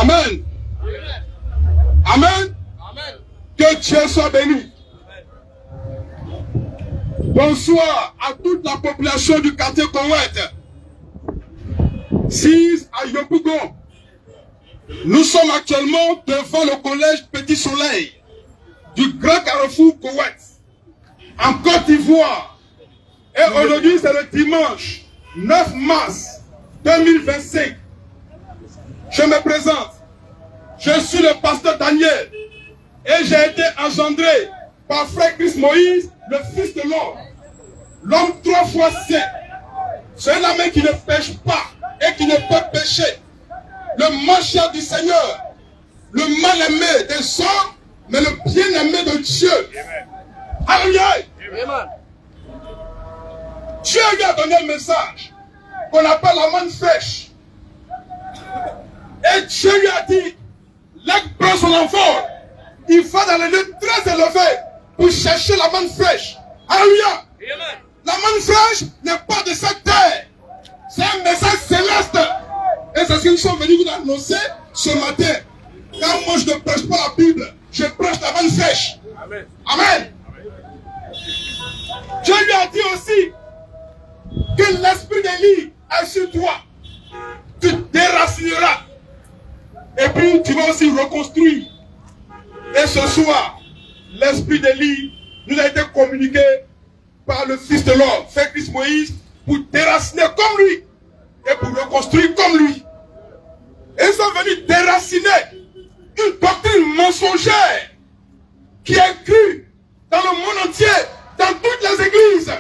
Amen. Amen. Que Dieu soit béni. Bonsoir à toute la population du quartier Koweït. 6 à Yopougon. Nous sommes actuellement devant le collège Petit Soleil du Grand Carrefour Koweït, en Côte d'Ivoire. Et aujourd'hui, c'est le dimanche 9 mars 2025. Je me présente. Je suis le pasteur Daniel et j'ai été engendré par frère Christ Moïse, le fils de l'homme. L'homme 3 fois saint. C'est l'homme qui ne pêche pas et qui ne peut pécher. Le mancheur du Seigneur, le mal-aimé des hommes, mais le bien-aimé de Dieu. Alléluia. Dieu lui a donné un message qu'on appelle la manne fraîche. Et Dieu lui a dit, l'aigle prend son enfant, il va dans les lieux très élevés pour chercher la manne fraîche. Alléluia. La manne fraîche n'est pas de cette terre. C'est un message céleste. Et c'est ce que nous sommes venus vous annoncer ce matin. Car moi je ne prêche pas la Bible, je prêche la manne fraîche. Amen. Amen. Dieu lui a dit aussi que l'esprit d'Élie est sur toi. Tu déracineras. Et puis tu vas aussi reconstruire. Et ce soir, l'esprit d'Élie nous a été communiqué par le Fils de l'homme, frère Christ Moïse, pour déraciner comme lui et pour reconstruire comme lui. Et ils sont venus déraciner une doctrine mensongère qui est crue dans le monde entier, dans toutes les églises.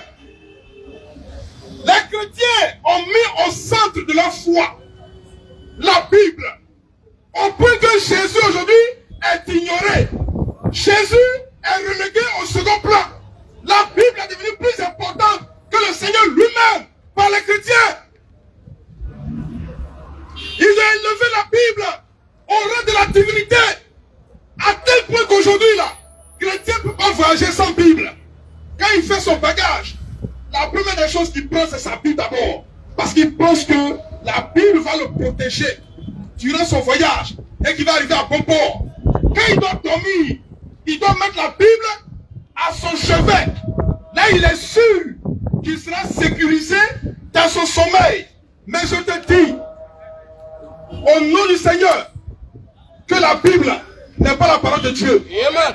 Les chrétiens ont mis au centre de leur foi la Bible, au point que Jésus aujourd'hui est ignoré. Jésus est relégué au second plan. La Bible est devenue plus importante que le Seigneur lui-même par les chrétiens. Ils ont élevé la Bible au rang de la divinité, à tel point qu'aujourd'hui, là, le chrétien ne peut pas voyager sans Bible. Quand il fait son bagage, la première des choses qu'il prend, c'est sa Bible d'abord. Parce qu'il pense que la Bible va le protéger durant son voyage et qu'il va arriver à bon port. Quand il doit dormir, il doit mettre la Bible à son chevet. Là, il est sûr qu'il sera sécurisé dans son sommeil. Mais je te dis, au nom du Seigneur, que la Bible n'est pas la parole de Dieu. Amen.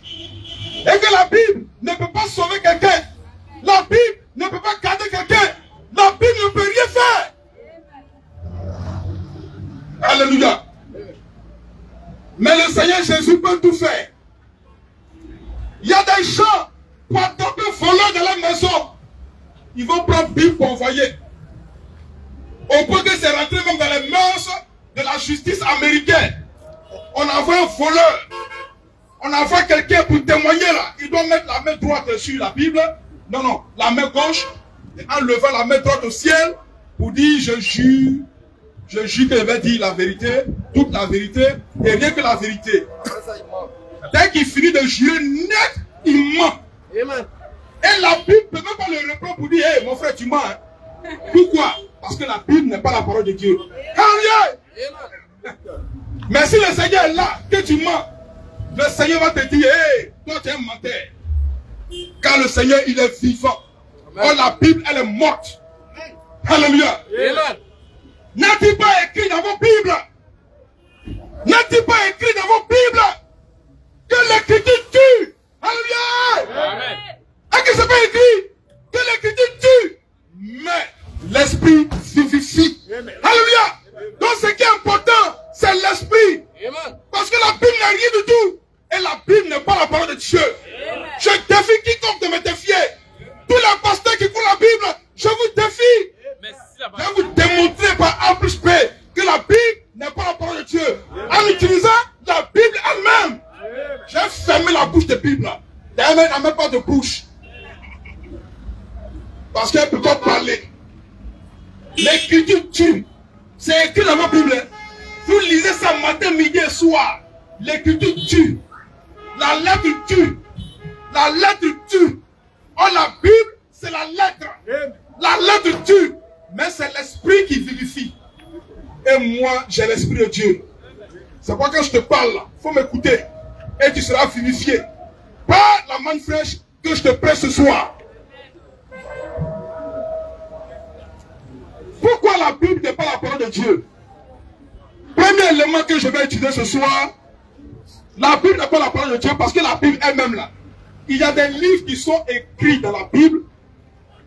Et que la Bible ne peut pas sauver quelqu'un. La Bible ne peut pas garder quelqu'un. La Bible ne peut rien faire. Alléluia. Mais le Seigneur Jésus peut tout faire. Il y a des gens pour attraper un voleur dans la maison. Ils vont prendre Bible pour envoyer. Au point que c'est rentré même dans les mœurs de la justice américaine. On envoie un voleur. On envoie quelqu'un pour témoigner là. Il doit mettre la main droite sur la Bible. Non, non, la main gauche. Et en levant la main droite au ciel pour dire je jure que je vais dire la vérité, toute la vérité et rien que la vérité. Dès qu'il finit de jurer net, il ment. Amen. Et la Bible ne peut même pas le reprendre pour dire hey, mon frère, tu mens. Hein? Pourquoi? Parce que la Bible n'est pas la parole de Dieu. Alléluia. Mais si le Seigneur est là, que tu mens, le Seigneur va te dire hey, toi tu es un menteur. Car le Seigneur, il est vivant. Or la Bible, elle est morte. Alléluia. N'a-t-il pas écrit dans vos Bibles? N'a-t-il pas écrit dans vos Bibles que l'écriture tue? Alléluia. Amen. Est-ce que c'est pas écrit que l'écriture tue, mais l'esprit vivifie? Alléluia. Donc ce qui est important, c'est l'esprit. Parce que la Bible n'est rien du tout. Et la Bible n'est pas la parole de Dieu. Amen. Je défie quiconque de me défier. Tous les pasteurs qui font la Bible, je vous défie. Je vais vous démontrer par A plus B que la Bible n'est pas la parole de Dieu. En utilisant la Bible elle-même. J'ai fermé la bouche de Bible. D'ailleurs, elle n'a même pas de bouche. Parce qu'elle ne peut pas parler. L'écriture tue. C'est écrit dans ma Bible. Vous lisez ça matin, midi et soir. L'écriture tue. La lettre tue. La lettre tue. Or la Bible, c'est la lettre. La lettre tue. Mais c'est l'esprit qui vivifie. Et moi, j'ai l'esprit de Dieu. C'est pourquoi quand je te parle là, il faut m'écouter. Et tu seras vivifié. Pas la manne fraîche que je te prête ce soir. Pourquoi la Bible n'est pas la parole de Dieu? Premier élément que je vais utiliser ce soir, la Bible n'est pas la parole de Dieu parce que la Bible elle-même là, il y a des livres qui sont écrits dans la Bible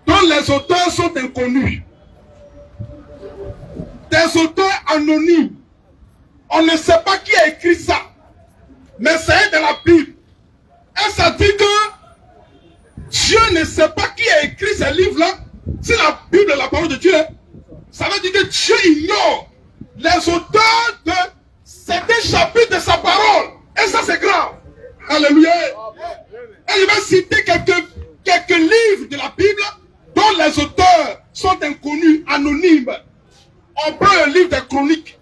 dont les auteurs sont inconnus. Des auteurs anonymes. On ne sait pas qui a écrit ça. Mais c'est dans la Bible. Et ça dit que Dieu ne sait pas qui a écrit ces livres-là. Si la Bible est la parole de Dieu, ça veut dire que Dieu ignore les auteurs de certains chapitres de sa parole. Et ça c'est grave. Alléluia. Et je vais citer quelques livres de la Bible dont les auteurs sont inconnus, anonymes. On prend un livre des chroniques.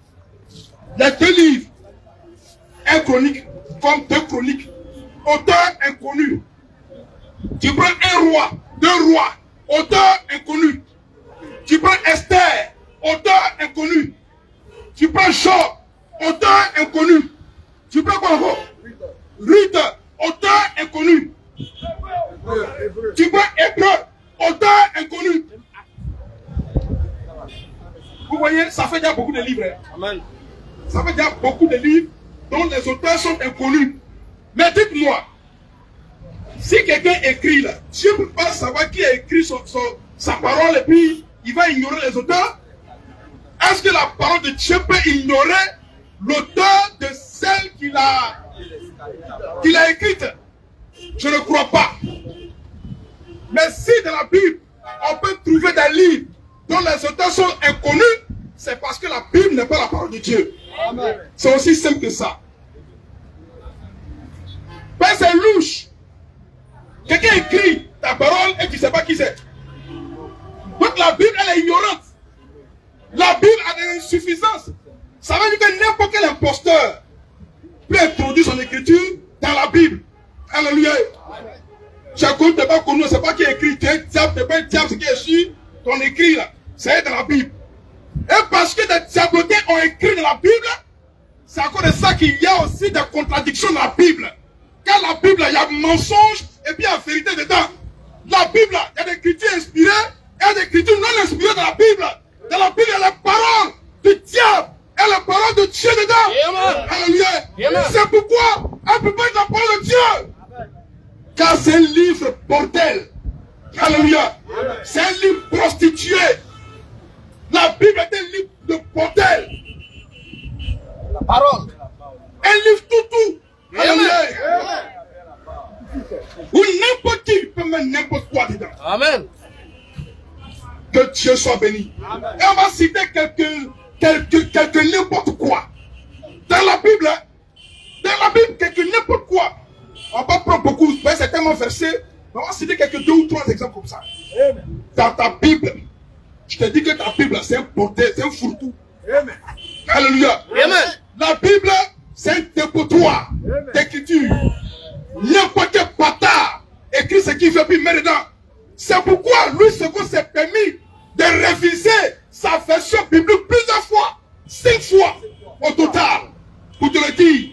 Il y a 2 livres. Un chronique comme 2 chroniques. Auteur inconnu. Tu prends un roi, 2 rois. Auteur inconnu. Tu prends Esther. Auteur inconnu. Tu prends Job. Auteur inconnu. Tu prends quoi encore? Ruth. Auteur inconnu. Tu prends Hébreu. Auteur inconnu. Vous voyez, ça fait déjà beaucoup de livres. Amen. Ça fait déjà beaucoup de livres dont les auteurs sont inconnus. Mais dites-moi, si quelqu'un écrit là, Dieu ne peut pas savoir qui a écrit sa parole et puis il va ignorer les auteurs? Est-ce que la parole de Dieu peut ignorer l'auteur de celle qu'il a écrite? Je ne crois pas. Mais si dans la Bible, on peut trouver des livres dont les auteurs sont inconnus, c'est parce que la Bible n'est pas la parole de Dieu. C'est aussi simple que ça. Ben c'est louche. Quelqu'un écrit ta parole et tu ne sais pas qui c'est. Donc la Bible, elle est ignorante. La Bible a des insuffisances. Ça veut dire que n'importe quel imposteur peut introduire son écriture dans la Bible. Alléluia. Chacun ne pas connu, c'est pas qui écrit. Tu es diable, tu n'es pas diable, c'est qui est sur ton écrit là. C'est dans la Bible. Et parce que des diablotés ont écrit dans la Bible, c'est à cause de ça qu'il y a aussi des contradictions dans la Bible. Car la Bible, il y a mensonge et puis il y a vérité dedans. La Bible, il y a des écritures inspirées et des écritures non inspirées dans la Bible. Dans la Bible, il y a les paroles du diable et les paroles de Dieu dedans. Alléluia. C'est pourquoi on ne peut pas être la parole de Dieu. Car c'est un livre bordel. Alléluia. C'est un livre prostitué. La Bible est un livre de bordel. La parole. Un livre tout. Alléluia. Où n'importe qui peut mettre n'importe quoi dedans. Amen. Que Dieu soit béni. Amen. Et on va citer quelques n'importe quoi. Dans la Bible, quelques n'importe quoi. On va pas prendre beaucoup, c'est tellement versé. On va citer quelques 2 ou 3 exemples comme ça. Amen. Dans ta Bible, je te dis que ta Bible, c'est un bordel, c'est un fourre-tout. Alléluia. Amen. La Bible, c'est un dépotoir d'écriture. N'importe quel bâtard écrit ce qu'il veut puis met dedans. C'est pourquoi Louis II s'est permis de réviser sa version biblique plusieurs fois. 5 fois au total. Pour te le dire.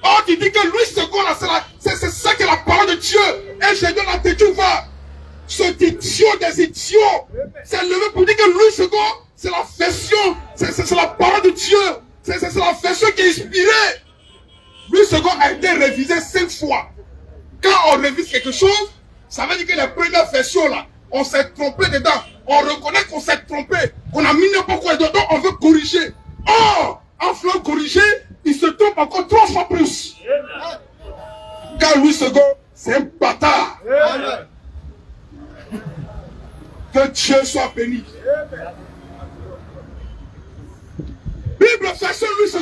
Or, tu dis que Louis II, c'est ça que la parole de Dieu. Et je donne la tête ouverte. Ce idiot des idiots s'est levé pour dire que Louis II, c'est la version, c'est la parole de Dieu. C'est la version qui est inspirée. Louis II a été révisé 5 fois. Quand on révise quelque chose, ça veut dire que les premières versions là, on s'est trompé dedans. On reconnaît qu'on s'est trompé, qu'on a mis n'importe quoi dedans, on veut corriger. Or, en voulant corriger, il se trompe encore 3 fois plus. Car Louis II, c'est un bâtard. Que Dieu soit béni. Bible version Louis II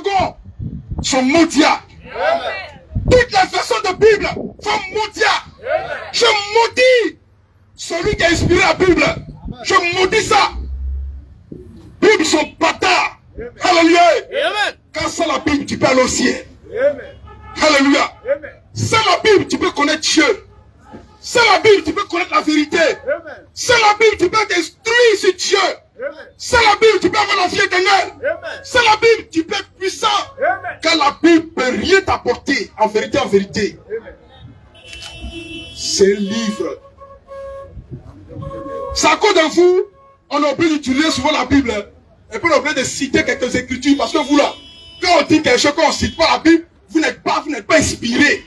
sont maudiats. Toutes les versions de Bible sont maudiats. Je maudis celui qui a inspiré la Bible. Je maudis ça. Bible sont bâtards. Alléluia. Quand c'est la Bible, tu peux aller au ciel. Alléluia. Sans la Bible, tu peux connaître Dieu. Sans la Bible, tu peux connaître la vérité. Sans la Bible, tu peux être instruit sur Dieu. Sans la Bible, tu peux avoir la vie éternelle. Sans la Bible, tu peux être puissant. Car la Bible ne peut rien t'apporter, en vérité, en vérité. C'est un livre. C'est à cause de vous, on a oublié d'utiliser souvent la Bible. Et puis on a oublié de citer quelques écritures. Parce que vous là, quand on dit quelque chose, quand on ne cite pas la Bible, vous n'êtes pas inspiré.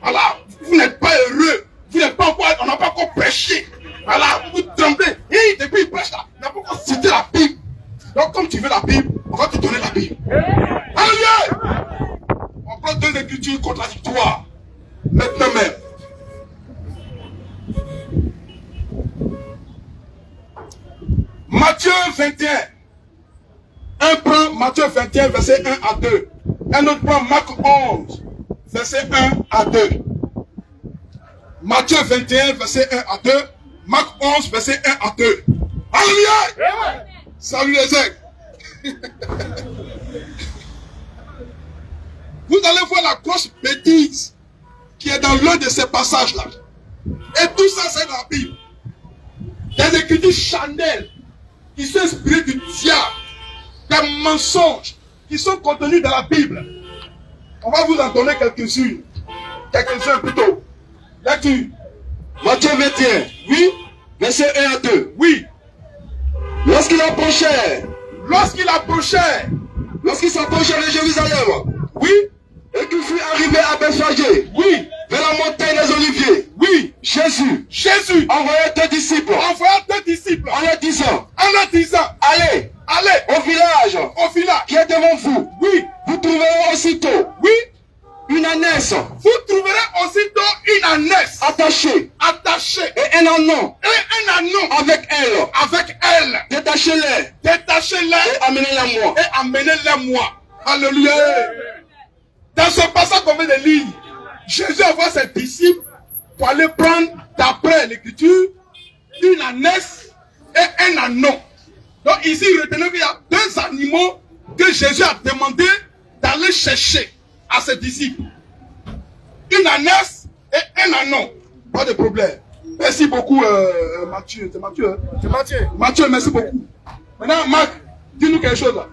Voilà, vous n'êtes pas heureux. Vous n'êtes pas encore, on n'a pas encore prêché. Voilà, vous tremblez. Et depuis il prêche là, on n'a pas encore cité la Bible. Donc comme tu veux la Bible, on va te donner la Bible. Alléluia! On prend deux écritures contradictoires. Maintenant même. Matthieu 21. Un prend Matthieu 21, verset 1 à 2. Un autre prend Marc 11, verset 1 à 2. Matthieu 21, verset 1 à 2. Marc 11, verset 1 à 2. Alléluia! Salut les aigles. Vous allez voir la grosse bêtise qui est dans l'un de ces passages-là. Et tout ça, c'est dans la Bible. Des écritures charnelles qui sont inspirées du diable. Des mensonges qui sont contenus dans la Bible. On va vous en donner quelques-unes. Quelques-uns plutôt. Lecture. Matthieu 21. Oui. Verset 1 à 2. Oui. Lorsqu'il approchait. Lorsqu'il s'approchait de Jérusalem. Oui. Et qu'il fut arrivé à Bethphagée. Oui. Vers la montagne des Oliviers. Oui. Jésus envoyait deux disciples. En leur disant. Allez. Au village. Qui est devant vous. Oui. Vous trouverez aussitôt. Oui. Une ânesse. Vous trouverez aussitôt une ânesse. Attachée. Et un ânon. Avec elle. Détachez-les. Et amenez-les moi. Alléluia. Dans ce passage qu'on vient de lire, Jésus envoie ses disciples pour aller prendre, d'après l'écriture, une ânesse et un ânon. Donc ici, retenez qu'il y a deux animaux que Jésus a demandé d'aller chercher à ses disciples. Une ânesse et un ânon. Pas de problème. Merci beaucoup, Mathieu. C'est Mathieu, hein? C'est Matthieu. Mathieu, merci beaucoup. Maintenant, Marc, dis-nous quelque chose là.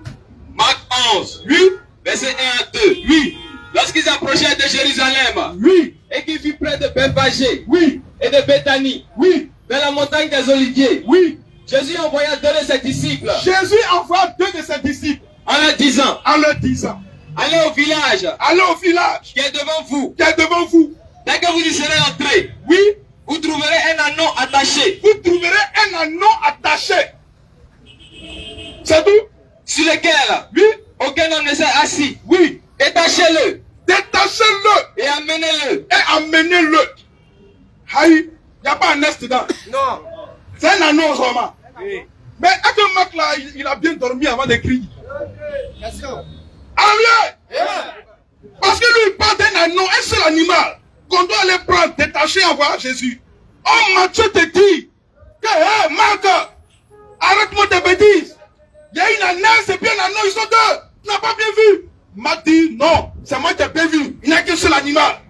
Marc 11. Oui. Verset 1 à 2. Oui. Lorsqu'ils approchaient de Jérusalem. Oui. Et qu'il fut près de Bethphagée. Oui. Et de Béthanie. Oui. Vers la montagne des Oliviers. Oui. Jésus envoya deux de ses disciples. Jésus envoie deux de ses disciples. En leur disant. Allez au village. Qui est devant vous. Dès que vous y serez entrés. Oui. Vous trouverez un ânon attaché. C'est tout. Sur lequel. Oui. Aucun homme ne s'est assis. Oui. Détachez-le. Et amenez-le. Aïe. Il n'y a pas un nest dedans. Non. C'est un ânon seulement. Oui. Mais est-ce que Marc là, il a bien dormi avant d'écrire? Alléluia. Parce que lui, il parle d'un ânon, un seul animal, qu'on doit aller prendre, détacher et envoyer à Jésus. Oh, Matthieu te dit que, hé, Marc, arrête-moi tes bêtises. Il y a une ânesse et puis un ânon, ils sont deux. Tu n'as pas bien vu. Marc dit, non, c'est moi qui ai bien vu. Il n'y a qu'un seul animal.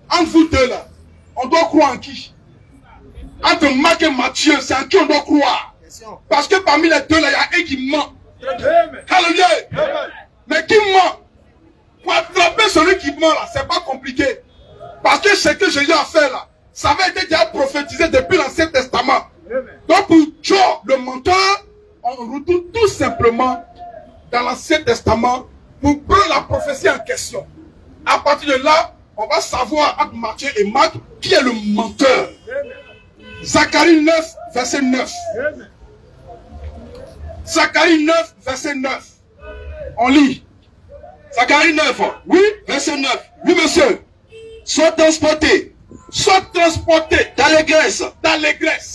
Entre vous deux là, on doit croire en qui? Entre Marc et Matthieu, c'est en qui on doit croire. Parce que parmi les deux là, il y a un qui ment. Alléluia. Mais qui ment? Pour attraper celui qui ment là, c'est pas compliqué. Parce que ce que Jésus a fait là, ça avait été déjà prophétisé depuis l'Ancien Testament. Donc pour Joe, le menteur, on retourne tout simplement dans l'Ancien Testament pour prendre la prophétie en question. À partir de là, on va savoir entre Matthieu et Marc qui est le menteur. Zacharie 9, verset 9. Zacharie 9, verset 9. On lit. Zacharie 9. Oui. Verset 9. Oui, monsieur. Sois transporté d'allégresse,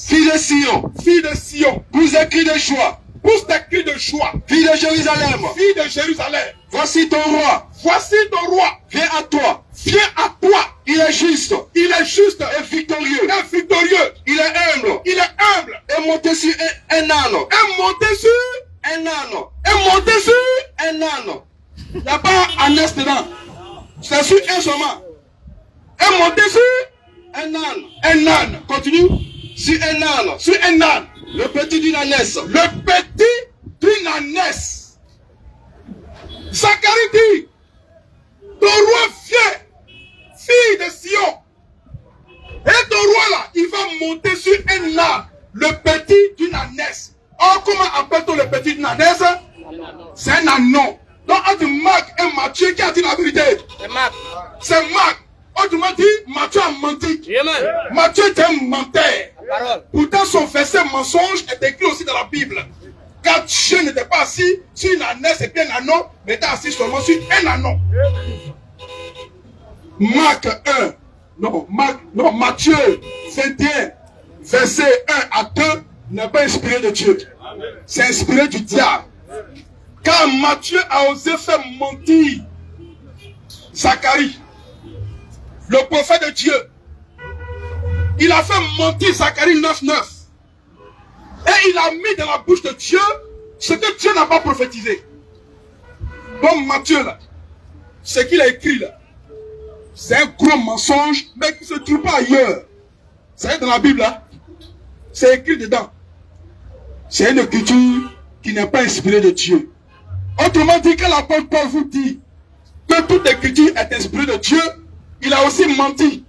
fille de Sion, pousse des cris de joie, fille de Jérusalem, voici ton roi, viens à toi, il est juste et victorieux, il est humble, et monté sur un âne, Il n'y a pas un ânesse dedans. C'est sur un seulement. Et monté sur un âne. Un âne. Continue. Sur un âne. Sur un âne. Le petit d'une ânesse. Le petit d'une ânesse. Zacharie dit Ton roi vient, fille de Sion. Et ton roi là, il va monter sur un arbre, le petit d'une ânesse. Oh, comment appelle-t-on le petit d'une ânesse? C'est un anon. Donc, entre Marc et Matthieu, qui a dit la vérité? C'est Marc. C'est Marc. Autrement dit, Matthieu a menti. Matthieu est un menteur. Pourtant, son verset mensonge est écrit aussi dans la Bible. Car Dieu n'était pas assis sur une ânesse et puis un anon, mais était assis seulement sur un anon. Marc 1. Non, Matthieu 21, verset 1 à 2 n'est pas inspiré de Dieu. C'est inspiré du diable. Car Matthieu a osé faire mentir Zacharie, le prophète de Dieu. Il a fait mentir Zacharie 9:9. Et il a mis dans la bouche de Dieu ce que Dieu n'a pas prophétisé. Donc Matthieu là, ce qu'il a écrit là, c'est un gros mensonge, mais qui ne se trouve pas ailleurs. C'est dans la Bible là. C'est écrit dedans. C'est une écriture qui n'est pas inspirée de Dieu. Autrement dit, que l'apôtre Paul vous dit que toute écriture est inspirée de Dieu, il a aussi menti.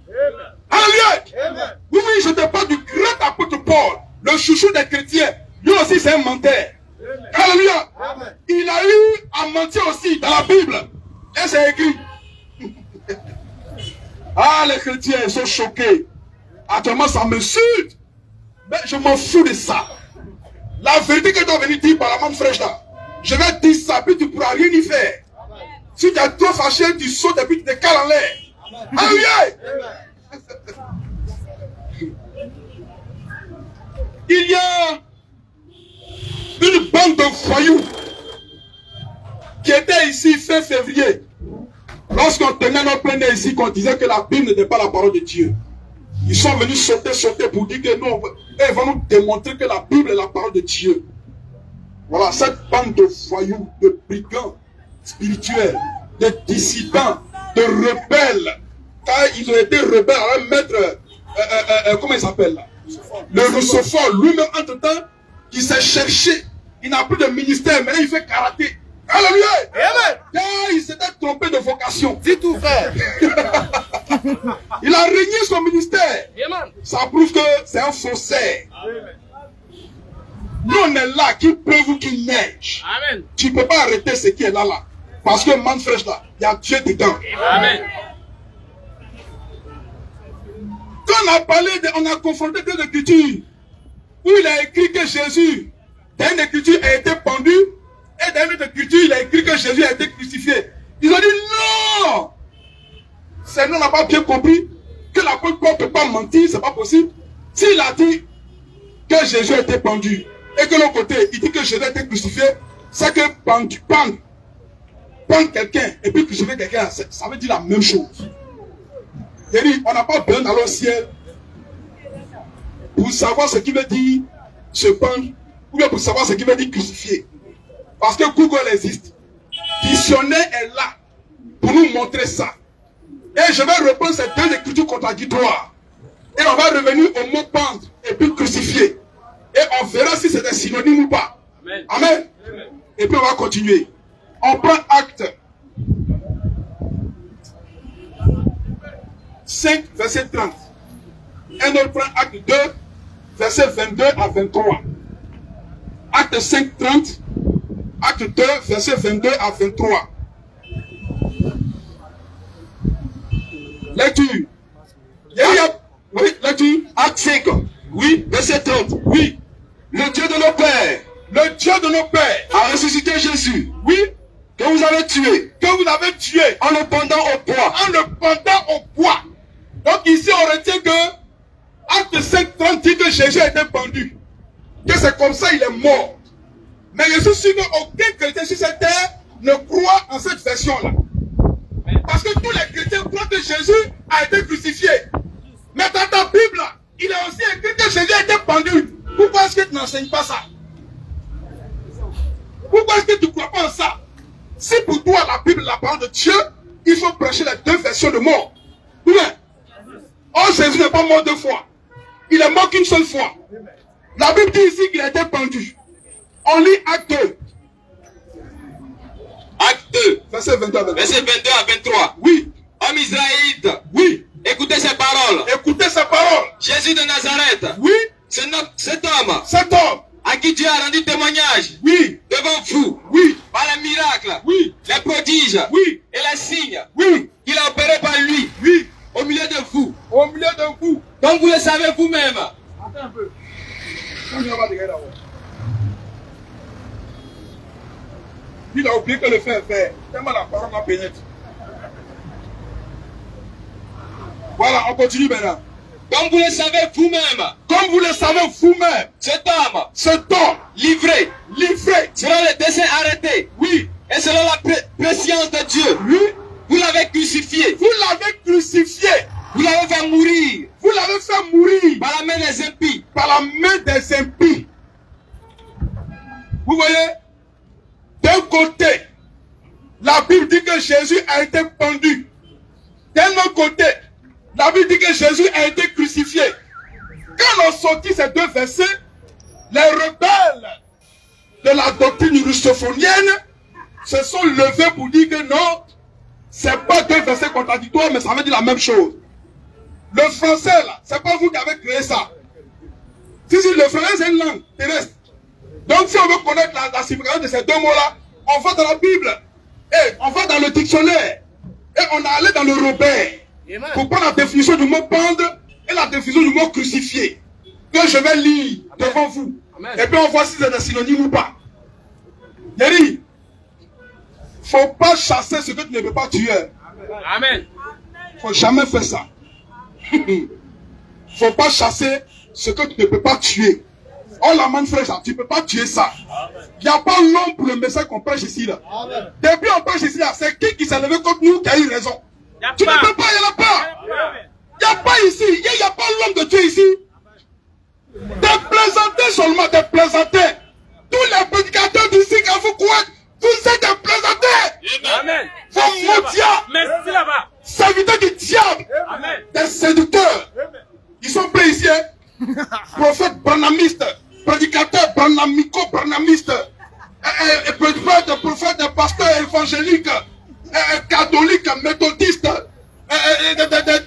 Alléluia. Oui, je te parle du grand apôtre Paul, le chouchou des chrétiens. Lui aussi, c'est un menteur. Alléluia. Il a eu à mentir aussi dans la Bible. Et c'est écrit. Ah, les chrétiens sont choqués. Actuellement, ça m'insulte. Mais je m'en fous de ça. La vérité que tu dois venir dire par la main fraîche là. Je vais te dire ça, puis tu ne pourras rien y faire. Si tu es trop fâché, tu sautes et puis tu te cales en l'air. Alléluia. Il y a une bande de voyous qui était ici fin février. Lorsqu'on tenait notre plein air ici, qu'on disait que la Bible n'était pas la parole de Dieu. Ils sont venus sauter pour dire que nous, ils vont nous démontrer que la Bible est la parole de Dieu. Voilà, cette bande de voyous, de brigands spirituels, de dissidents, de rebelles. Car ils ont été rebelles à mettre, comment il s'appelle là? Le Rousseau, lui-même, entre-temps, qui s'est cherché. Il n'a plus de ministère, maintenant il fait karaté. Alléluia! Car il s'était trompé de vocation. Dis tout, frère. Il a régné son ministère. Ça prouve que c'est un faussaire. Nous on est là, qu'il pleuve ou qu'il neige. Amen. Tu ne peux pas arrêter ce qui est là. Parce que man fraîche là, il y a Dieu dedans. Amen. Quand on a parlé, on a confronté deux écritures où il a écrit que Jésus, dans une écriture, a été pendu, et dans une autre écriture, il a écrit que Jésus a été crucifié. Ils ont dit non! C'est nous, on n'a pas bien compris que l'apôtre Paul ne peut pas mentir, c'est pas possible. S'il a dit que Jésus a été pendu, et que l'autre côté, il dit que Jésus a été crucifié, c'est que pendre quelqu'un et puis crucifier quelqu'un, ça veut dire la même chose. Il dit, on n'a pas besoin d'aller au ciel pour savoir ce qui veut dire se pendre, ou bien pour savoir ce qui veut dire crucifier. Parce que Google existe. Dictionnaire est là pour nous montrer ça. Et je vais reprendre ces deux écritures contradictoires. Et on va revenir au mot pendre et puis crucifier. Et on verra si c'est un synonyme ou pas. Amen. Amen. Amen. Et puis on va continuer. On prend Acte 5, verset 30. Et on prend Acte 2, verset 22 à 23. Acte 5, 30. Acte 2, verset 22 à 23. Lecture. Oui, lecture. Acte 5. Oui, verset 30. Oui. Le Dieu de nos pères. Le Dieu de nos pères a ressuscité Jésus. Oui. Que vous avez tué. Que vous avez tué. En le pendant au poids. En le pendant au poids. Donc ici on retient que Acte 5, 30 dit que Jésus a été pendu. Que c'est comme ça il est mort. Mais je suis sûr qu'aucun chrétien sur cette terre ne croit en cette version-là. Parce que tous les chrétiens croient que Jésus a été crucifié. Mais dans ta Bible, il est aussi écrit que Jésus a été pendu. Pourquoi est-ce que tu n'enseignes pas ça? Pourquoi est-ce que tu ne crois pas en ça? Si pour toi la Bible est la parole de Dieu, il faut prêcher les deux versions de mort. Oui. Oh, Jésus n'est pas mort deux fois. Il est mort qu'une seule fois. La Bible dit ici qu'il a été pendu. On lit Acte 2. Acte 2, Verset 22 à 23. Verset 22 à 23. Oui. Homme israélite. Oui. Écoutez ces paroles. Écoutez ces paroles. Jésus de Nazareth. Oui. Cet homme. Cet homme. À qui Dieu a rendu témoignage. Oui. Devant vous. Oui. Par les miracles. Oui. Les prodiges. Oui. Et les signes. Oui. Qu'il a opéré par lui. Oui. Au milieu de vous. Au milieu de vous. Donc vous le savez vous-même. Attends un peu. Il a oublié que le fait est fait. Tellement la parole m'a pénétré. Voilà, on continue maintenant. Comme vous le savez vous-même. Comme vous le savez vous-même. Cet homme. Livré. Selon le dessein arrêté. Oui. Et selon la préscience de Dieu. Oui. Vous l'avez crucifié. Vous l'avez crucifié. Vous l'avez fait mourir. Vous l'avez fait mourir. Par la main des impies. Par la main des impies. Vous voyez? D'un côté, la Bible dit que Jésus a été pendu. D'un autre côté, la Bible dit que Jésus a été crucifié. Quand on sortit ces deux versets, les rebelles de la doctrine russophonienne se sont levés pour dire que non, c'est pas deux versets contradictoires, mais ça veut dire la même chose. Le français, là, c'est pas vous qui avez créé ça. Si, le français, c'est une langue terrestre. Donc, si on veut connaître la signification de ces deux mots-là, on va dans la Bible. Et on va dans le dictionnaire. Et on est allé dans le Robert. Pour prendre la définition du mot pendre et la définition du mot crucifié. Que je vais lire devant vous. Et puis on voit si c'est des synonymes ou pas. Il dit, faut pas chasser ce que tu ne peux pas tuer. Amen. Faut jamais faire ça. Faut pas chasser ce que tu ne peux pas tuer. Oh la manne frère, tu ne peux pas tuer ça. Il n'y a pas l'homme pour le message qu'on prêche ici là. Depuis on prêche ici là, c'est qui s'est levé contre nous qui a eu raison. Tu ne peux pas, il n'y en a pas. Il n'y a pas ici, il n'y a pas l'homme de Dieu ici. Des plaisantés seulement, des plaisantés. Tous les prédicateurs d'ici, quand vous croyez, vous êtes des plaisantés. Amen. Vous mendiants. Merci là-bas. Serviteurs du diable. Amen. Des séducteurs. Ils sont prêts ici. Prophète branamiste, prédicateur branamico-branamiste, prophète, pasteur évangélique, catholique, méthodiste,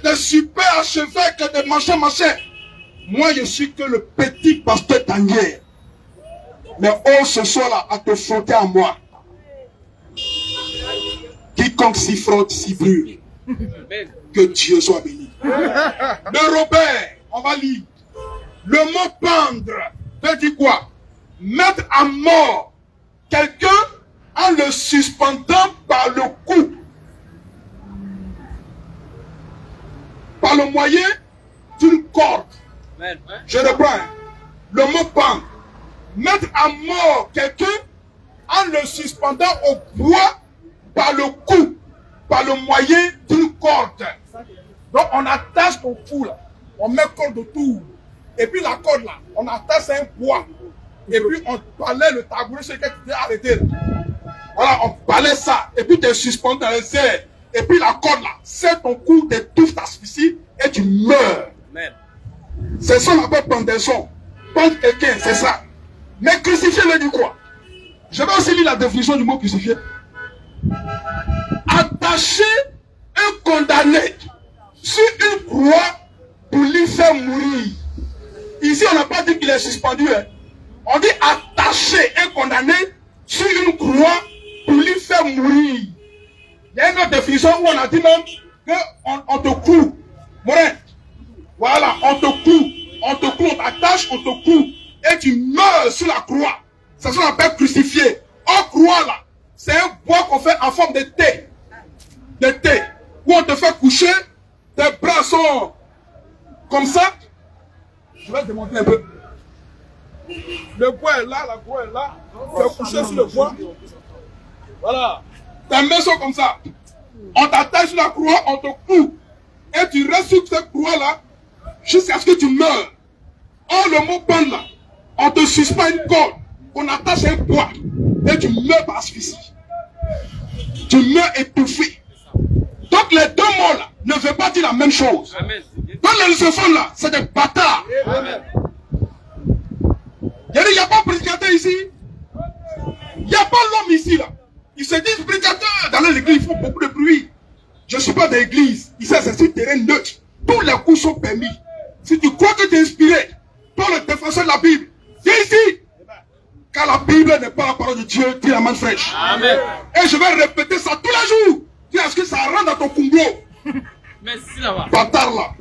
des super archevêques, des machins. Moi, je suis que le petit pasteur Daniel. Mais oh, ce soir-là, à te frotter à moi. Quiconque s'y frotte, s'y brûle. Que Dieu soit béni. Le Robert, on va lire. Le mot pendre veut dire quoi? Mettre à mort quelqu'un en le suspendant par le cou. Par le moyen d'une corde. Je reprends. Le mot pendre. Mettre à mort quelqu'un en le suspendant au bois par le cou. Par le moyen d'une corde. Donc on attache ton cou là. On met corde autour. Et puis la corde là, on attache un bois. Et puis on balaye le tabouret sur lequel tu t'es arrêté. Voilà, on balaye ça. Et puis tu es suspendu dans les airs. Et puis la corde là, c'est ton cou, t'étouffes, t'asphyxies et tu meurs. C'est ça qu'on appelle pendaison. Pendre quelqu'un, c'est ça. Mais crucifié veut dire quoi? Je vais aussi lire la définition du mot crucifié. Attacher un condamné sur une croix pour lui faire mourir. Ici, on n'a pas dit qu'il est suspendu. Hein. On dit attacher un condamné sur une croix pour lui faire mourir. Il y a une autre définition où on a dit même qu'on te cloue. Morin. Voilà, on te cloue. On te cloue, on t'attache, on te cloue. Et tu meurs sur la croix. C'est ce qu'on appelle crucifié. En croix là, c'est un bois qu'on fait en forme de thé. De thé. Où on te fait coucher, tes bras sont comme ça. Je vais te montrer un peu. Le bois est là, la croix est là. Tu es couché sur le bois. Voilà. Tes mains sont comme ça. On t'attache sur la croix, on te cloue. Et tu restes sur cette croix-là jusqu'à ce que tu meurs. Or, le mot pendre là, on te suspend une corde, on attache un bois. Et tu meurs par asphyxie. Tu meurs étouffé. Donc, les deux mots là ne veulent pas dire la même chose. Amen. Dans les rusophones là, c'est des bâtards. Amen. Il n'y a pas de prédicateur ici. Il n'y a pas l'homme ici là. Ils se disent prédicateurs dans l'église. d'église. Ici, c'est sur terrain neutre. Tous les coups sont permis. Si tu crois que tu es inspiré par le défenseur de la Bible, viens ici. Car la Bible n'est pas la parole de Dieu, tu la main fraîche. Amen. Et je vais répéter ça tous les jours. Tu est-ce que ça rentre dans ton complot? Merci là-bas. Bâtard là.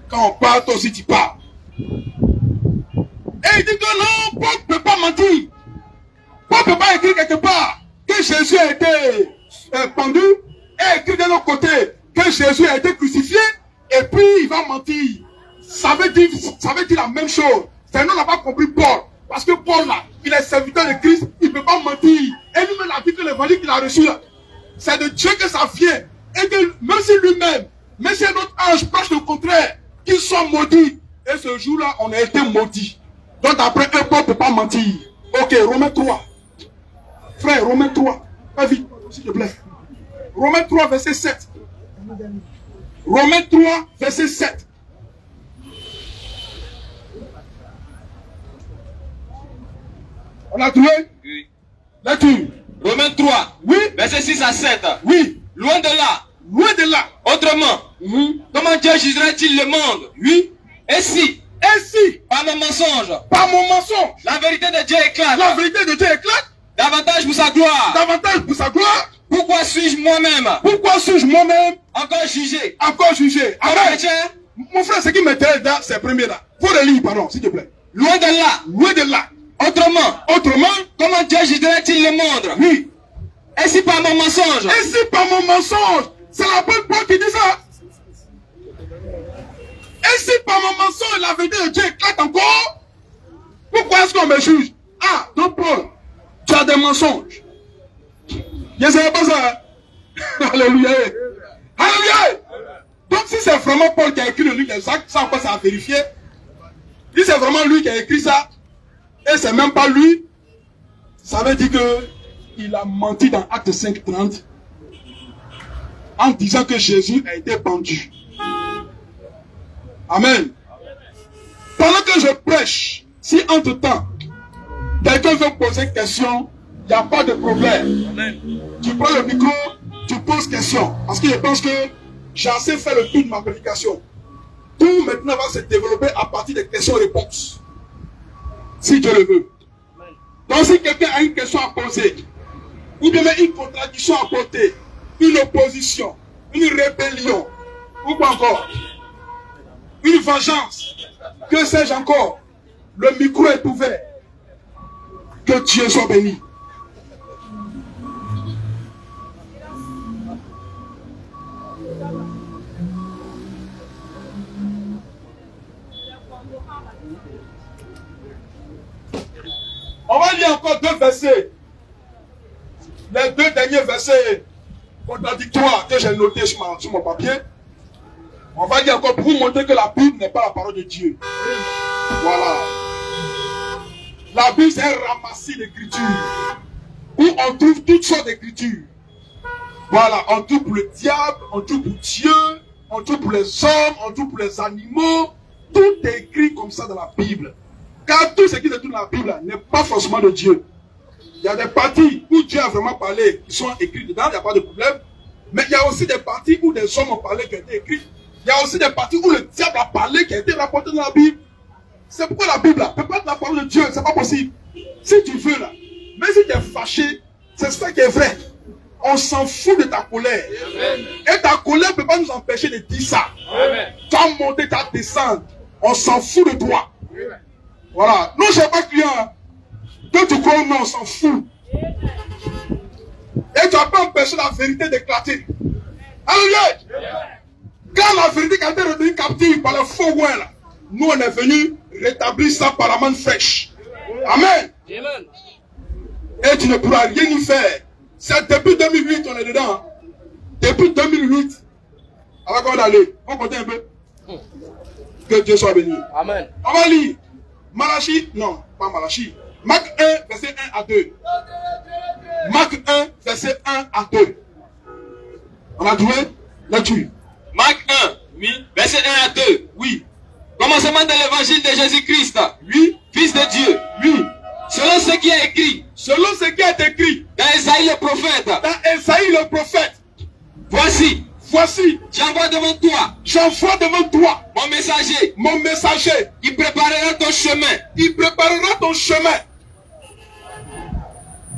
Quand on parle, toi aussi tu parles. Et il dit que non, Paul ne peut pas mentir. Paul ne peut pas écrire quelque part que Jésus a été pendu et écrit d'un autre côté que Jésus a été crucifié et puis il va mentir. Ça veut dire la même chose. C'est nous n'a pas compris Paul. Parce que Paul là, il est serviteur de Christ, il ne peut pas mentir. Et lui-même a dit que l'évangile qu'il a reçu là, c'est de Dieu que ça vient. Et que même si lui-même, même si un autre ange prêche le contraire, qu'ils soient maudits. Et ce jour-là, on a été maudits. Donc après, un Paul ne peut pas mentir. Ok, Romains 3. Frère, Romains 3. Pas vite, s'il te plaît. Romains 3, verset 7. Romains 3, verset 7. On a trouvé? Oui. Lecture. Romains 3. Oui. Verset 6 à 7. Oui. Loin de là. Loin de là. Autrement. Comment Dieu jugerait-il le monde? Oui. Et si, par mon mensonge, par mon mensonge, la vérité de Dieu éclate. la vérité de Dieu éclate. Davantage pour sa gloire. Davantage pour sa gloire. Pourquoi suis-je moi-même Pourquoi suis-je moi-même encore jugé? encore jugé? Comme Amen. chrétien? Mon frère, ce qui m'intéresse dans ces premiers là. Faut le lire, pardon, s'il te plaît. Loin de là. Loin de là. Autrement, comment Dieu jugerait-il le monde? Oui. Et si par mon mensonge? Et si par mon mensonge, c'est la bonne Paul qui dit ça. Et si par mon mensonge, la vérité de Dieu éclate encore, pourquoi est-ce qu'on me juge? Ah, donc Paul, tu as des mensonges. Je ne savais pas ça. Alléluia. Alléluia. Donc si c'est vraiment Paul qui a écrit le livre exact, ça encore ça a vérifié. Si c'est vraiment lui qui a écrit ça, et c'est même pas lui, ça veut dire que il a menti dans Acte 5:30 en disant que Jésus a été pendu. Amen. Pendant que je prêche, si entre-temps, quelqu'un veut poser une question, il n'y a pas de problème. Amen. Tu prends le micro, tu poses question. Parce que je pense que j'ai assez fait le tour de ma prédication. Tout maintenant va se développer à partir des questions-réponses. Si Dieu le veut. Donc si quelqu'un a une question à poser, ou bien une contradiction à porter, une opposition, une rébellion, ou quoi encore, une vengeance, que sais-je encore, le micro est ouvert. Que Dieu soit béni. On va lire encore deux versets. Les deux derniers versets contradictoires que j'ai notés sur mon papier. On va lire encore pour vous montrer que la Bible n'est pas la parole de Dieu. Voilà. La Bible, c'est un ramassis d'écritures. Où on trouve toutes sortes d'écritures. Voilà. On trouve pour le diable, on trouve pour Dieu, on trouve pour les hommes, on trouve pour les animaux. Tout est écrit comme ça dans la Bible. Car tout ce qui se trouve dans la Bible n'est pas forcément de Dieu. Il y a des parties où Dieu a vraiment parlé, qui sont écrites dedans, il n'y a pas de problème. Mais il y a aussi des parties où des hommes ont parlé, qui ont été écrites. Il y a aussi des parties où le diable a parlé, qui a été rapporté dans la Bible. C'est pourquoi la Bible ne peut pas être la parole de Dieu, c'est pas possible. Si tu veux là, même si tu es fâché, c'est ça qui est vrai. On s'en fout de ta colère. Amen. Et ta colère ne peut pas nous empêcher de dire ça. Amen. Tu vas monter, tu vas descendre. On s'en fout de toi. Amen. Voilà. Nous, je n'ai pas client. Que tu crois ou non, on s'en fout. Et tu n'as pas empêché la vérité d'éclater. Alléluia. Quand la vérité a été retenue captive par les faux ouins, là, nous, on est venus rétablir ça par la main fraîche. Amen. Amen. Et tu ne pourras rien y faire. C'est depuis 2008, on est dedans. Depuis 2008. Alors qu'on va aller. On compte un peu. Que Dieu soit béni. Amen. On va lire. Malachie, non, pas Malachie. Marc 1, verset 1 à 2. Marc 1, verset 1 à 2. On a trouvé? Lecture. Marc 1, oui. Verset 1 à 2. Oui. Commencement de l'évangile de Jésus-Christ. Oui. Fils de Dieu. Oui. Selon ce qui est écrit. Selon ce qui est écrit. Dans Esaïe le prophète. Dans Esaïe le prophète. Voici. Voici. J'envoie devant toi. J'envoie devant toi. Mon messager. Mon messager. Il préparera ton chemin. Il préparera ton chemin.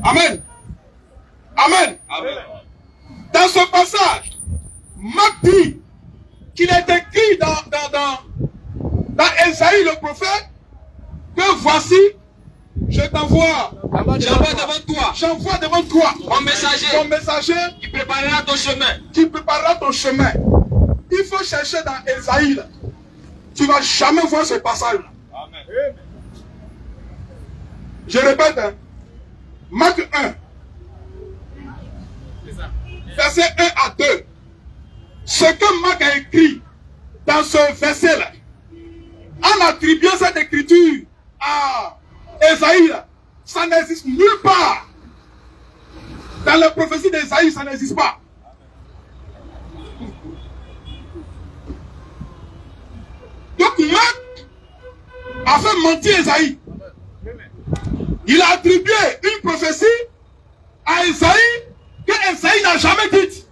Amen. Amen. Amen. Dans ce passage, Marc dit qu'il est écrit dans Esaïe le prophète que voici, je t'envoie. J'envoie devant toi. J'envoie devant toi. Mon messager. Ton messager. Qui préparera ton chemin. Qui préparera ton chemin. Il faut chercher dans Esaïe. Tu ne vas jamais voir ce passage-là. Amen. Je répète, hein. Marc 1. Verset 1 à 2. Ce que Marc a écrit dans ce verset-là, en attribuant cette écriture à Esaïe, ça n'existe nulle part. Dans la prophétie d'Esaïe, ça n'existe pas. Donc Marc a fait mentir Esaïe. Il a attribué une prophétie à Esaïe que Esaïe n'a jamais dite.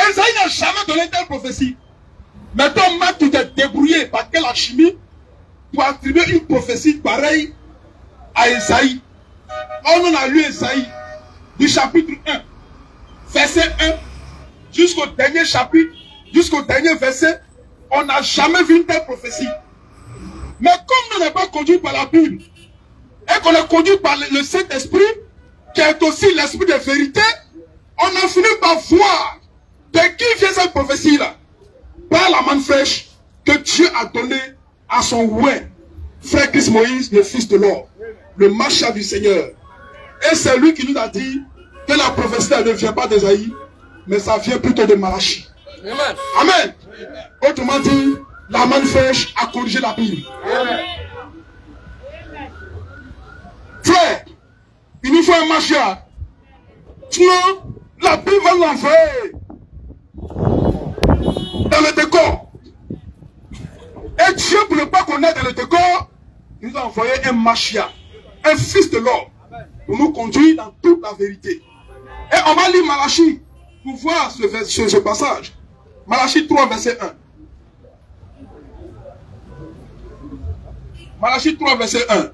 Esaïe n'a jamais donné telle prophétie. Mais toi, Marc, tu t'es débrouillé par quelle alchimie pour attribuer une prophétie pareille à Esaïe. On a lu Esaïe du chapitre 1, verset 1, jusqu'au dernier chapitre, jusqu'au dernier verset. On n'a jamais vu une telle prophétie. Mais comme on n'est pas conduit par la Bible, et qu'on est conduit par le Saint-Esprit, qui est aussi l'esprit de vérité, on a fini par voir de qui vient cette prophétie-là. Par la main fraîche que Dieu a donnée à son ouin, frère Christ Moïse, le fils de l'or, le marchand du Seigneur. Et c'est lui qui nous a dit que la prophétie ne vient pas d'Esaïe, mais ça vient plutôt de Malachie. Amen. Amen. Autrement dit, la main fraîche a corrigé la Bible. Amen. Frère, il nous faut un marchand. Sinon, la Bible va l'envoyer dans le décor. Et Dieu, pour ne pas connaître le décor, il nous a envoyé un Machia, un fils de l'homme, pour nous conduire dans toute la vérité. Et on va lire Malachie pour voir ce passage. Malachie 3, verset 1. Malachie 3, verset 1.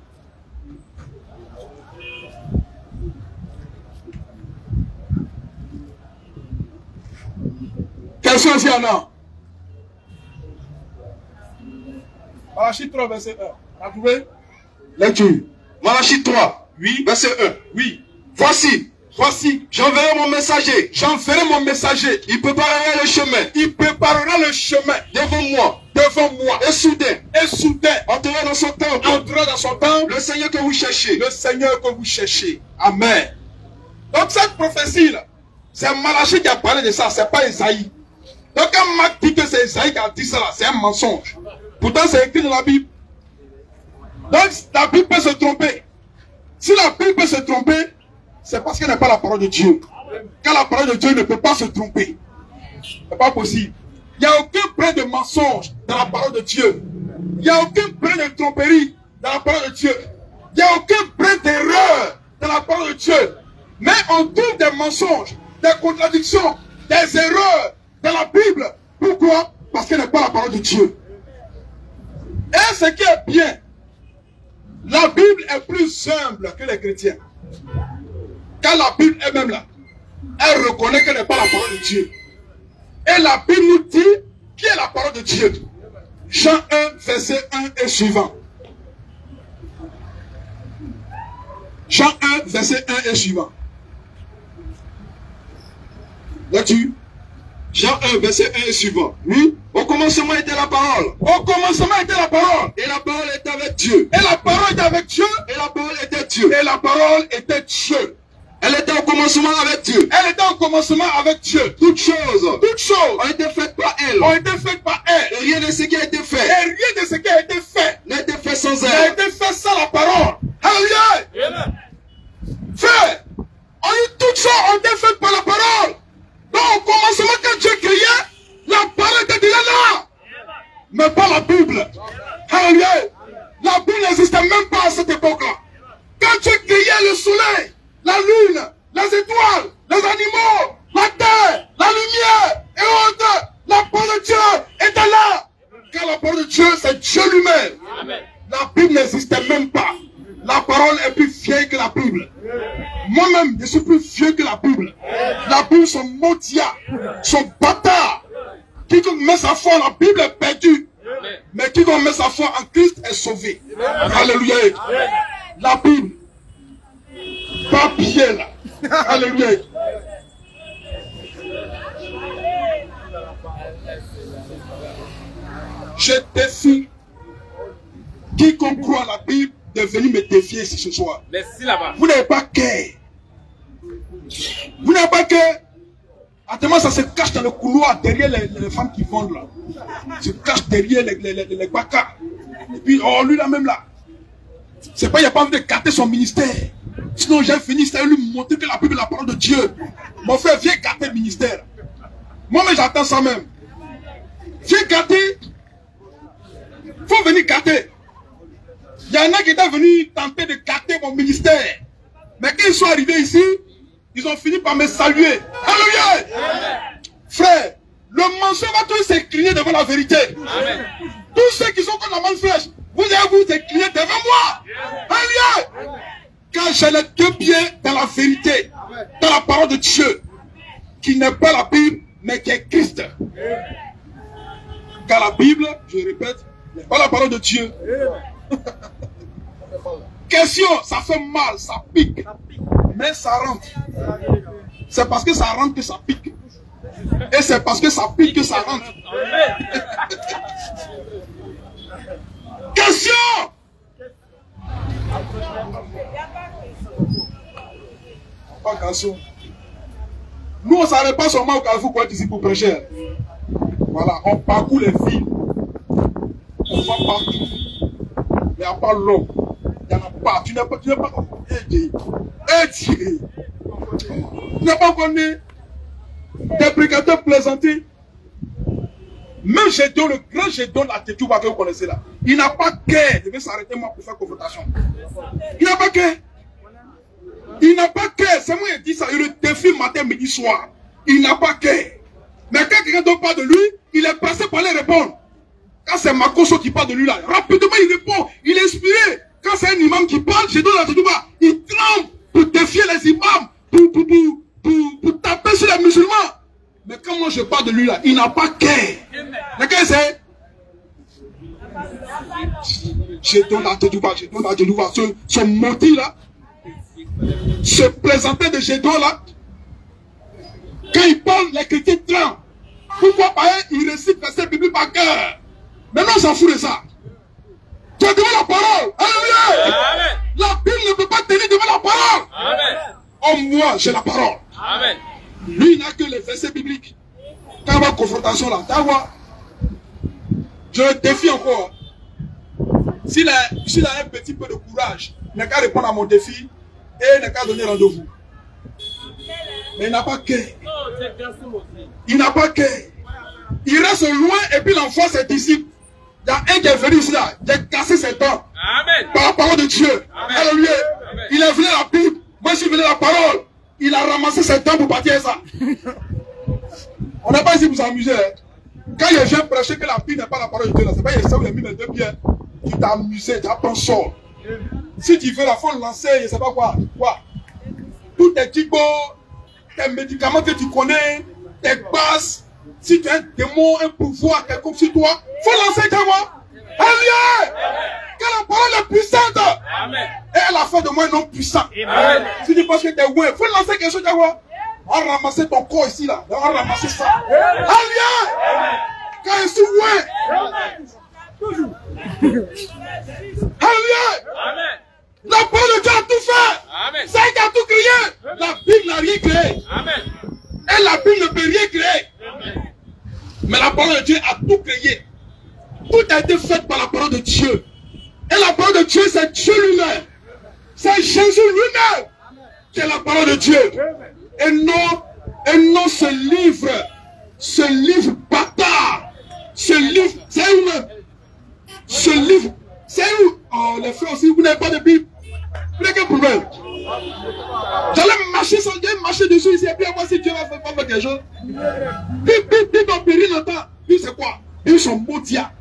Question s'il y en a. Malachie 3, verset 1. Vous trouvez? Lecture. Malachie 3, oui. Verset 1. Oui. Voici. Voici. J'enverrai mon messager. J'enverrai mon messager. Il préparera le chemin. Il préparera le chemin. Devant moi. Devant moi. Et soudain. Et soudain. Entrera dans son temple. Entrera dans son temple. Le Seigneur que vous cherchez. Le Seigneur que vous cherchez. Amen. Donc cette prophétie-là, c'est Malachie qui a parlé de ça. C'est pas Esaïe. Donc quand Marc dit que c'est Esaïe qui a dit ça là, c'est un mensonge. Pourtant c'est écrit dans la Bible. Donc la Bible peut se tromper. Si la Bible peut se tromper, c'est parce qu'elle n'est pas la parole de Dieu. Car la parole de Dieu ne peut pas se tromper. C'est pas possible. Il n'y a aucun brin de mensonge dans la parole de Dieu. Il n'y a aucun brin de tromperie dans la parole de Dieu. Il n'y a aucun brin d'erreur dans la parole de Dieu. Mais on trouve des mensonges, des contradictions, des erreurs dans la Bible. Pourquoi? Parce qu'elle n'est pas la parole de Dieu. Et ce qui est bien, la Bible est plus humble que les chrétiens. Car la Bible elle-même là, elle reconnaît qu'elle n'est pas la parole de Dieu. Et la Bible nous dit qui est la parole de Dieu. Jean 1, verset 1 et suivant. Jean 1, verset 1 et suivant. Là-dessus. Jean 1, verset 1 et suivant. Oui. Au commencement était la parole. Au commencement était la parole. Et la parole était avec Dieu. Et la parole était avec Dieu. Et la parole était Dieu. Et la parole était Dieu. Elle était au commencement avec Dieu. Elle était au commencement avec Dieu. Toutes choses ont été faites par elle. Ont été faites par elle. Et rien de ce qui a été fait. Et rien de ce qui a été fait n'a été fait sans elle. N'a été fait sans la parole. Alléluia. Frère, toutes choses ont été faites par la parole. Donc au commencement quand Dieu créait, la parole était déjà là. Mais pas la Bible. Alléluia. La Bible n'existait même pas à cette époque-là. La Bible n'existait même pas. La parole est plus vieille que la Bible. Moi-même, je suis plus vieux que la Bible. La Bible, son motia, son bâtard. Quiconque met sa foi en la Bible est perdu. Mais quiconque met sa foi en Christ est sauvé. Alléluia. La Bible. Pas pied là. Alléluia. Je défie quiconque croit à la Bible de venir me défier ici ce soir. Merci là-bas. Vous n'avez pas cœur. Vous n'avez pas cœur. Actuellement, ça se cache dans le couloir derrière les femmes qui vendent là. Se cache derrière les bacas. Et puis, oh, lui là même là. C'est pas, il n'y a pas envie de gâter son ministère. Sinon, j'ai fini, c'est lui montrer que la Bible est la parole de Dieu. Mon frère, viens gâter le ministère. Moi, mais j'attends ça même. Viens gâter. Faut venir gâter. Il y en a qui étaient venus tenter de gâter mon ministère. Mais quand ils sont arrivés ici, ils ont fini par me saluer. Alléluia! Frère, le mensonge va tous s'incliner devant la vérité. Amen. Tous ceux qui sont comme la main fraîche, vous allez vous incliner devant moi. Alléluia! Quand j'ai les deux pieds dans la vérité, dans la parole de Dieu, qui n'est pas la Bible, mais qui est Christ. Car la Bible, je répète, n'est pas la parole de Dieu. Question, ça fait mal, ça pique. Mais ça rentre. C'est parce que ça rentre que ça pique. Et c'est parce que ça pique que ça rentre. Question. Pas question. Nous, on ne s'arrête pas seulement au Carrefour pour être ici pour prêcher. Voilà, on parcourt les villes. On va partout. Il n'y a pas l'homme. Il n'y en a pas. Tu n'es pas. Tu n'es pas. Tu n'as pas connu des prédicateurs plaisantés. Même Gédéon, le grand Gédéon, la Tétouba que vous connaissez là, il n'a pas cœur. Il devait s'arrêter moi pour faire confrontation. Il n'a pas cœur. Il n'a pas cœur. C'est moi qui dis ça. Il le défie matin, midi, soir. Il n'a pas cœur. Mais quand quelqu'un ne parle de lui, il est pressé pour aller répondre. Quand c'est Makoso qui parle de lui là, rapidement il répond. Il est inspiré. Quand c'est un imam qui parle, Gédéon, la Tétouba, il tremble pour défier les imams, pour taper sur les musulmans. Mais quand moi je parle de lui là, il n'a pas cœur. Mais qu'est-ce que c'est? Gédéon, la Tétouba, ce menti là, se présenter de Gédéon là, quand il parle, les chrétiens tremblent. Pourquoi pas il récite verset biblique par cœur? Maintenant on s'en fout de ça. Tu as devant la parole. Alléluia. Amen. La Bible ne peut pas tenir devant la parole. Amen. Oh moi j'ai la parole. Amen. Lui il n'a que les versets bibliques. Quand on va confrontation là, je le défie encore. S'il a un petit peu de courage, il n'a qu'à répondre à mon défi et il n'a qu'à donner rendez-vous. Mais il n'a pas cœur. Il n'a pas cœur. Il reste loin et puis il envoie ses disciples. Il y a un qui est venu ici là, il a cassé ses dents. Amen. Par la parole de Dieu. Amen. Alléluia. Amen. Il est venu à la Bible. Moi je suis venu à la parole. Il a ramassé ses dents pour partir ça. On n'est pas ici pour s'amuser. Hein. Quand il vient prêcher que la Bible n'est pas la parole de Dieu, c'est pas il où il a mis les deux pieds. Tu t'es amusé, tu as ton sort. Si tu veux la fois lancer, je ne sais pas quoi. Tous tes typos, tes médicaments que tu connais, tes bases. Si tu as un démon, un pouvoir quelconque sur toi, il faut lancer ta voix. Alléluia! Que la parole est puissante. Amen. Et elle a fait de moi un homme puissant. Amen. Si tu penses que tu es ouais, il faut lancer quelque chose ta voix. On va ramasser ton corps ici là. On va ramasser ça. Alléluia! Quand je suis ouais. Alléluia! Amen. La parole de Dieu a tout fait. Amen. C'est elle qui a tout créé. La Bible n'a rien créé. Amen. Et la Bible ne peut rien créer. Amen. Mais la parole de Dieu a tout créé. Tout a été fait par la parole de Dieu. Et la parole de Dieu, c'est Dieu lui-même. C'est Jésus lui-même qui est la parole de Dieu. Et non ce livre bâtard. Ce livre, c'est où-même. Ce livre, c'est où? Oh, les frères aussi, vous n'avez pas de Bible. Vous n'avez quel problème? J'allais marcher dessus ici et puis voir si Dieu va faire quelque chose. Puis on peut rien entendre. Puis c'est quoi? Puis son motia.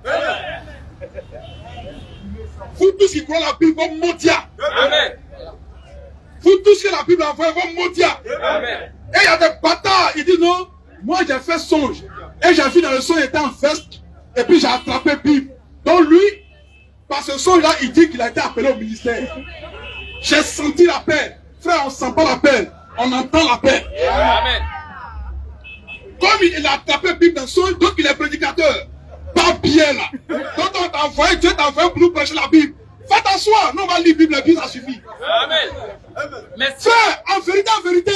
Vous tous qui croyez la Bible vont mentir. Amen. Vous tous que la Bible envoie vont mentir. Amen. Et il y a des bâtards, ils disent non, moi j'ai fait songe. Et j'ai vu dans le songe, il était en veste. Et puis j'ai attrapé la Bible. Donc lui, par ce songe-là, il dit qu'il a été appelé au ministère. J'ai senti la paix. Frère, on ne sent pas la paix. On entend la paix. Amen. Comme il a attrapé la Bible dans le songe, donc il est prédicateur. Pas bien là. Donc on t'a envoyé, Dieu t'a envoyé pour nous prêcher la Bible. Va t'asseoir. Non, on va lire la Bible, ça suffit. Amen. Merci. Frère, en vérité,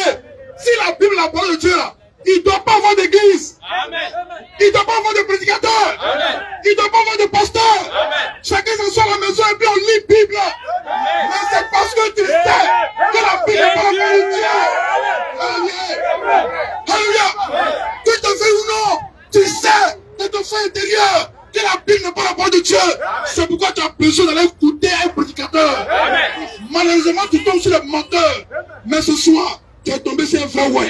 si la Bible, la parole de Dieu là, il ne doit pas avoir d'église. Amen. Il ne doit pas avoir de prédicateur. Amen. Il ne doit pas avoir de pasteur. Amen. Chacun s'assoit à la maison et puis on lit la Bible. Mais c'est parce que tu sais que la Bible n'est pas la parole de Dieu. Alléluia. Alléluia. Que tu fais ou non, tu sais de ton fond intérieur que la Bible n'est pas la parole de Dieu. C'est pourquoi tu as besoin d'aller écouter un prédicateur. Amen. Malheureusement, tu tombes sur les menteurs. Mais ce soir, tu es tombé sur un vrai ouais.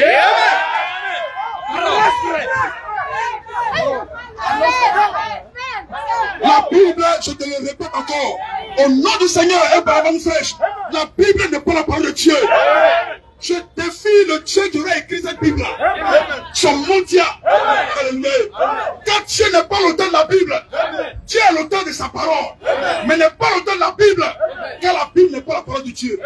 La Bible, je te le répète encore, au nom du Seigneur et par la bonne fraîche, la Bible n'est pas la parole de Dieu. Je défie le Dieu qui aurait écrit cette Bible-là. Son mondial. Quand Dieu n'est pas l'auteur de la Bible, Dieu est l'auteur de sa parole, mais n'est pas l'auteur de la Bible, car la Bible n'est pas la parole de Dieu.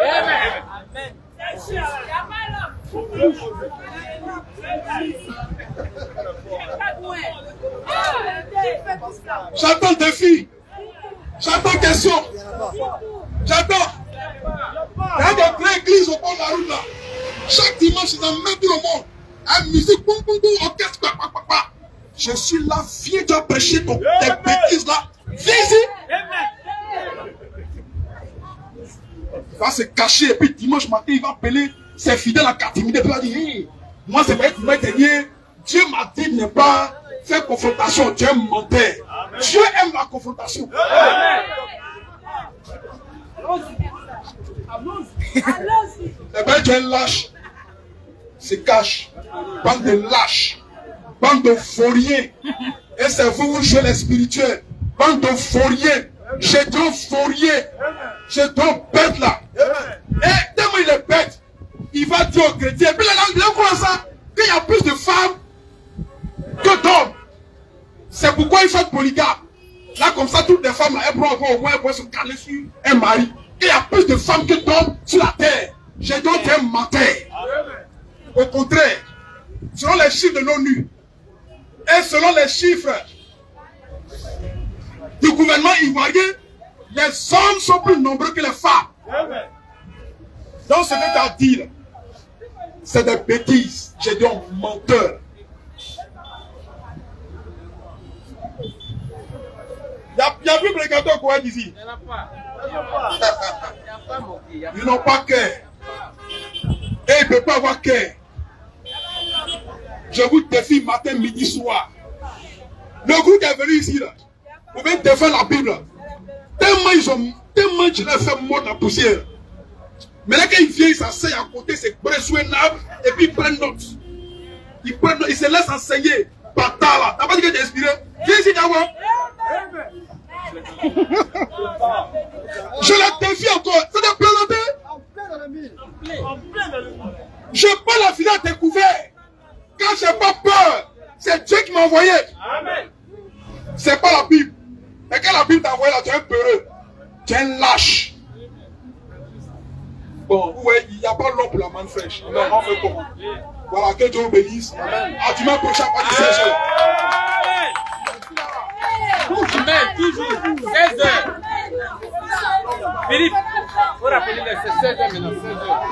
J'attends défi. J'attends question. J'attends. Il y a des vraies églises au bord de la route là. Chaque dimanche, ils emmènent tout le monde. La musique, boum, boum, boum, orchestre, papa. Je suis là, viens de prêcher ton tes bêtises là. Viens ici. Il va se cacher et puis dimanche matin, il va appeler ses fidèles à Catimide et puis il va dire, hey, moi c'est vrai que moi dernier, Dieu m'a dit de ne pas faire confrontation. Dieu mentait. Dieu aime la confrontation. Eh bien, Dieu est lâche. Se cache. Bande de lâches. Bande de fourriers. Et c'est vous, vous jouez les spirituels. Bande de fourriers. J'ai trop fourrier. J'ai trop bête là. Et tellement il est bête, il va dire aux chrétiens. Et puis les gens croient ça. Qu'il y a plus de femmes que d'hommes. C'est pourquoi il faut être polygame. Là, comme ça, toutes les femmes, là, elles pourront au moins se caler sur un mari. Il y a plus de femmes que d'hommes sur la terre. J'ai donc un menteur. Au contraire, selon les chiffres de l'ONU et selon les chiffres du gouvernement ivoirien, les hommes sont plus nombreux que les femmes. Donc, ce que tu as dit, c'est des bêtises. J'ai dit un menteur. Il n'y a plus de prédicateur quoi ici. Il n'y en a pas. Ils n'ont pas cœur. Et ils ne peuvent pas avoir cœur. Je vous défie matin, midi, soir. Le groupe est venu ici, là. Vous pouvez défendre la Bible. Tellement je l'ai fait mort dans la poussière. Mais là, quand il vient, il s'asseye à côté, c'est sous un arbre, et puis il prend note. Il se laisse enseigner. Bâtard là. T'as pas dit que t'es inspiré? Viens ici d'abord. Je la défie encore. C'est de plaisanter. Je prends la finale découvert. Quand j'ai pas peur, c'est Dieu qui m'a envoyé. C'est pas la Bible. Et quand la Bible t'a envoyé là, tu es un peureux. Tu es un lâche. Bon, ouais, il n'y a pas l'homme pour la manne fraîche. Amen. On fait comment? Voilà, que Dieu bénisse. Amen. À dimanche prochain, pas de sèche. Amen, toujours. 16 heures. Philippe, il faut rappeler les 16 heures maintenant. 16 heures.